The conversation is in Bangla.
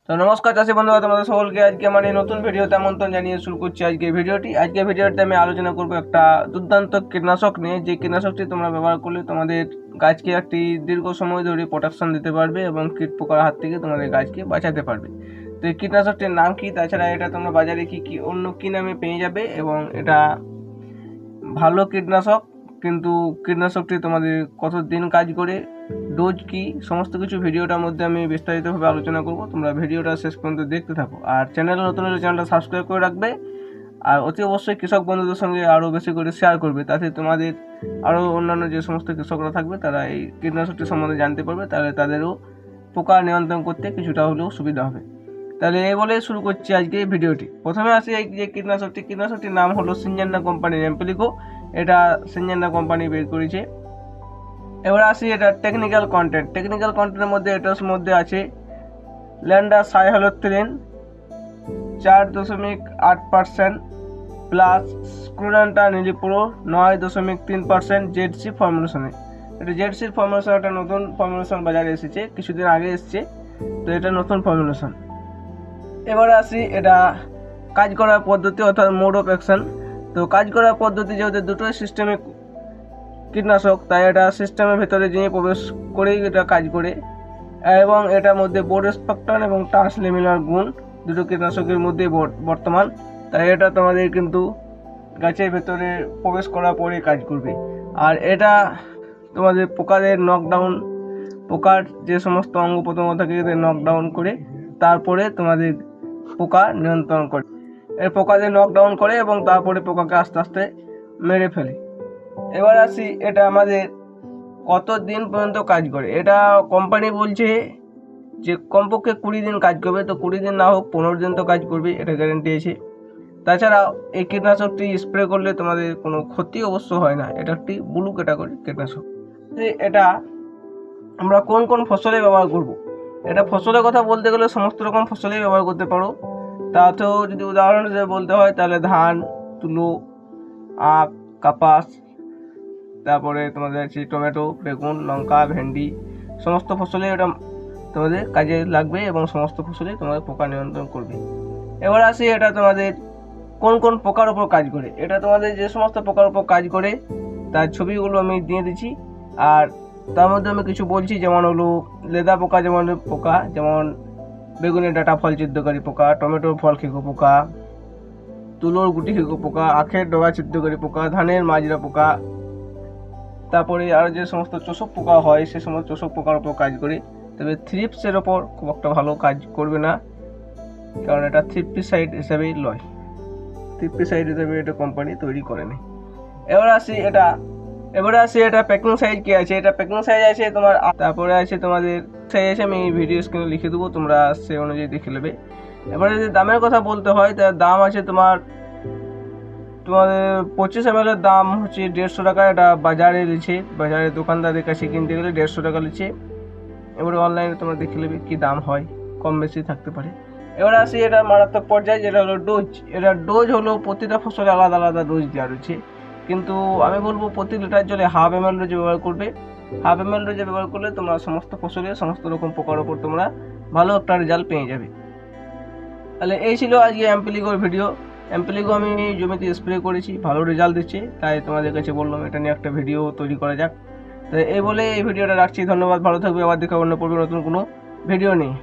তো নমস্কার চাষী বন্ধুরা, তোমাদের সকলকে আজকে আমার এই নতুন ভিডিওতে আমন্ত্রণ জানিয়ে শুরু করছি আজকে ভিডিওতে আমি আলোচনা করব একটা দুর্দান্ত কীটনাশক নিয়ে, যে কীটনাশকটি তোমরা ব্যবহার করলে তোমাদের গাছকে একটি দীর্ঘ সময় ধরে প্রোটেকশন দিতে পারবে এবং কীট পোকার হাত থেকে তোমাদের গাছকে বাঁচাতে পারবে। তো এই কীটনাশকটির নাম কি, তাছাড়া এটা তোমরা বাজারে কি অন্য কি নামে পেয়ে যাবে, এবং এটা ভালো কীটনাশক, কিন্তু কীটনাশকটি তোমাদের কতদিন কাজ করে, ডোজ কি, সমস্ত কিছু ভিডিওটার মধ্যে আমি বিস্তারিতভাবে আলোচনা করব। তোমরা ভিডিওটা শেষ পর্যন্ত দেখতে থাকো, আর চ্যানেলে নতুন হলে চ্যানেলটা সাবস্ক্রাইব করে রাখবে, আর অতি অবশ্যই কৃষক বন্ধুদের সঙ্গে আরও বেশি করে শেয়ার করবে, তাতে তোমাদের আরও অন্যান্য যে সমস্ত কৃষকরা থাকবে তারা এই কীটনাশকটি সম্বন্ধে জানতে পারবে, তাহলে তাদেরও পোকা নিয়ন্ত্রণ করতে কিছুটা হলেও সুবিধা হবে। তাহলে এই বলে শুরু করছি আজকে এই ভিডিওটি। প্রথমে আসি এই যে কীটনাশকটির নাম হলো সিনজেন্টা কোম্পানির অ্যাম্পলিকো। এটা সিনজেন্টা কোম্পানি বের করেছে। এবার আসি এটা টেকনিক্যাল কন্টেন্টের মধ্যে এটার মধ্যে আছে ল্যান্ডার সাইহ্যালোথ্রিন 4.8% প্লাস স্ক্রুডান্টা নিলিপ্রো 9.3% জেডসি ফর্মুলেশনে। এটা জেডসির ফর্মুলেশন, একটা নতুন ফর্মুলেশন বাজারে এসেছে, কিছুদিন আগে এসেছে, তো এটা নতুন ফর্মুলেশন। এবারে আসি এটা কাজ করার পদ্ধতি অর্থাৎ মোড অফ অ্যাকশন। তো কাজ করার পদ্ধতি যেহেতু দুটোই সিস্টেমে কীটনাশক, তাই এটা সিস্টেমের ভেতরে যিনি প্রবেশ করেই এটা কাজ করে, এবং এটার মধ্যে বোর্ড স্পেকট্রাম এবং ট্রান্সলেমিনার গুণ দুটো কীটনাশকের মধ্যে বর্তমান, তাই এটা তোমাদের কিন্তু গাছের ভেতরে প্রবেশ করার পরে কাজ করবে। আর এটা তোমাদের পোকাদের নকডাউন, পোকার যে সমস্ত অঙ্গ প্রত্যঙ্গ থাকে এদের নকডাউন করে তারপরে তোমাদের পোকা নিয়ন্ত্রণ করে, এর পোকাদের নকডাউন করে এবং তারপরে পোকাকে আস্তে আস্তে মেরে ফেলে। এবার আসি এটা আমাদের কত দিন পর্যন্ত কাজ করে। এটা কোম্পানি বলছে যে কমপক্ষে 20 দিন কাজ করবে, তো 20 দিন না হোক 15 দিন তো কাজ করবে, এটা গ্যারেন্টি আছে। তাছাড়া এই কীটনাশকটি স্প্রে করলে তোমাদের কোনো ক্ষতি অবশ্য হয় না, এটা একটি ব্লু ক্যাটাগরি কীটনাশক। এটা আমরা কোন কোন ফসলে ব্যবহার করব, এটা ফসলের কথা বলতে গেলে সমস্ত রকম ফসলেই ব্যবহার করতে পারো। তাতেও যদি উদাহরণ হিসেবে বলতে হয় তাহলে ধান, তুলো, আখ, কাপাস, তারপরে তোমাদের আছে টমেটো, বেগুন, লঙ্কা, ভেন্ডি, সমস্ত ফসলে এটা তোমাদের কাজে লাগবে এবং সমস্ত ফসলেই তোমাদের পোকা নিয়ন্ত্রণ করবে। এবার আসি এটা তোমাদের কোন কোন পোকার উপর কাজ করে। এটা তোমাদের যে সমস্ত পোকার উপর কাজ করে তার ছবিগুলো আমি দিয়ে দিচ্ছি, আর তার মধ্যে আমি কিছু বলছি, যেমন হলো লেদা পোকা, যেমন বেগুনের ডাঁটা ফল ছিদ্রকারী পোকা, টমেটোর ফল খেকো পোকা, তুলোর গুটি খেকো পোকা, আখের ডগা ছিদ্রকারী পোকা, ধানের মাজরা পোকা, তারপরে আর যে সমস্ত চোষক পোকা হয় সে সমস্ত চোষক পোকার উপর কাজ করে। তবে থ্রিপসের ওপর খুব একটা ভালো কাজ করবে না, কারণ এটা থ্রিপটিসাইড হিসেবেই লয়, থ্রিপটিসাইড হিসেবে এটা কোম্পানি তৈরি করেনি। এবারে আসি এটা প্যাকিং সাইজ কি আছে। এটা প্যাকিং সাইজ আছে তোমার, তারপরে আছে তোমাদের সাইজ আছে, আমি ভিডিও স্ক্রিনে লিখে দেবো, তোমরা সেই অনুযায়ী দেখে নেবে। এবারে যদি দামের কথা বলতে হয়, তার দাম আছে তোমাদের 25 ml এর দাম হচ্ছে 150 টাকা। এটা বাজারে দিচ্ছে, বাজারে দোকানদারের কাছে কিনতে গেলে 150 টাকা নিচ্ছে। এবারে অনলাইনে তোমরা দেখে নেবে কি দাম হয়, কম বেশি থাকতে পারে। এবার আসি এটা মারাত্মক পর্যায়ে, যেটা হলো ডোজ। এটা ডোজ হলো প্রতিটা ফসলে আলাদা আলাদা ডোজ দেওয়া রয়েছে, কিন্তু আমি বলবো প্রতি লিটার জলে 1/2 ml ডোজ ব্যবহার করবে। 1/2 ml ডোজ ব্যবহার করলে তোমরা সমস্ত ফসলে সমস্ত রকম পোকার ওপর তোমরা ভালো একটা রেজাল্ট পেয়ে যাবে। তাহলে এই ছিল আজকে অ্যাম্পলিকোর ভিডিও। অ্যাম্পলিকো আমি জমিতে স্প্রে করেছি, ভালো রেজাল্ট দিচ্ছে, তাই তোমাদের কাছে বললাম এটা নিয়ে একটা ভিডিও তৈরি করা যাক। তো এই বলে এই ভিডিওটা রাখছি। ধন্যবাদ, ভালো থাকবে, আবার দেখা অন্য পূর্বে নতুন কোনো ভিডিও নিয়ে।